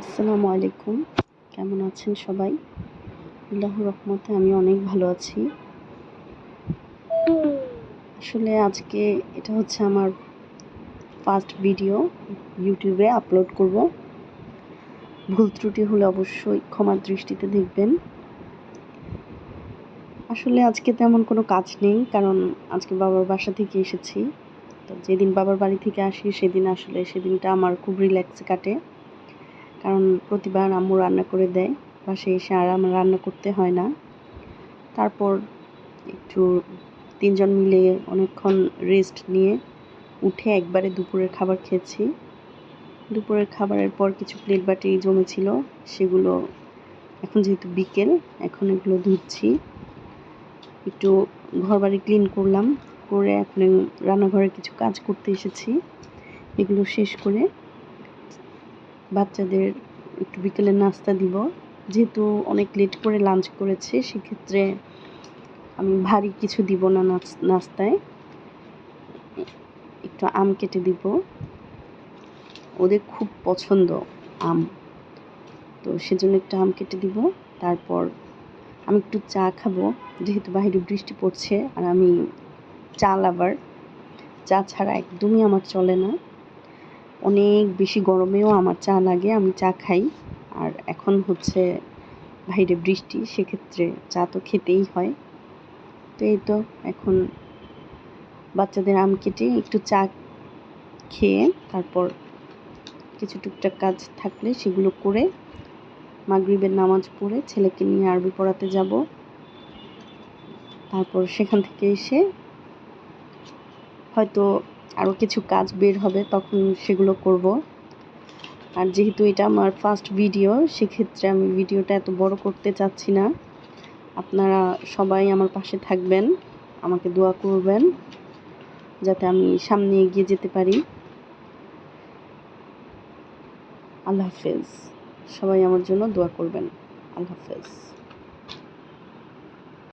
আসসালামু আলাইকুম। কেমন আছেন সবাই? আল্লাহর রহমতে আমি অনেক ভালো আছি। আসলে আজকে এটা হচ্ছে আমার ফার্স্ট ভিডিও ইউটিউবে আপলোড করব। ভুল ত্রুটি হলে অবশ্যই ক্ষমার দৃষ্টিতে দেখবেন। আসলে আজকে তেমন কোনো কাজ নেই, কারণ আজকে বাবার বাসা থেকে এসেছি। তো যেদিন বাবার বাড়ি থেকে আসি সেদিনটা আমার খুব রিল্যাক্সে কাটে, কারণ প্রতিবার আম্মু রান্না করে দেয়। বাসায় এসে আর আমার রান্না করতে হয় না। তারপর একটু ৩ জন মিলে অনেকক্ষণ রেস্ট নিয়ে উঠে একবারে দুপুরের খাবার খেয়েছি। দুপুরের খাবারের পর কিছু প্লেট বাটি জমেছিল, সেগুলো এখন যেহেতু বিকেল, এখন এগুলো ধুচ্ছি। একটু ঘরবাড়ি ক্লিন করলাম, করে এখন রান্নাঘরে কিছু কাজ করতে এসেছি। এগুলো শেষ করে বাচ্চাদের একটু বিকেলের নাস্তা দিব। যেহেতু অনেক লেট করে লাঞ্চ করেছে, সেক্ষেত্রে আমি ভারী কিছু দিব না নাস্তায়। একটু আম কেটে দিব, ওদের খুব পছন্দ আম, তো সেজন্য একটু আম কেটে দিব। তারপর আমি একটু চা খাবো, যেহেতু বাইরে বৃষ্টি পড়ছে আর আমি চা লাভার। চা ছাড়া একদমই আমার চলে না, অনেক বেশি গরমেও আমার চা লাগে, আমি চা খাই। আর এখন হচ্ছে বাইরে বৃষ্টি, সেক্ষেত্রে চা তো খেতেই হয়। তো এই তো এখন বাচ্চাদের আম কেটে একটু চা খেয়ে তারপর কিছু টুকটাক কাজ থাকলে সেগুলো করে মাগরিবের নামাজ পড়ে ছেলেকে নিয়ে আরবি পড়াতে যাব। তারপর সেখান থেকে এসে হয়তো আরও কিছু কাজ বের হবে, তখন সেগুলো করব। আর যেহেতু এটা আমার ফার্স্ট ভিডিও, সেক্ষেত্রে আমি ভিডিওটা এত বড় করতে চাচ্ছি না। আপনারা সবাই আমার পাশে থাকবেন, আমাকে দোয়া করবেন যাতে আমি সামনে এগিয়ে যেতে পারি। আল্লাহ হাফেজ। সবাই আমার জন্য দোয়া করবেন। আল্লাহ হাফেজ।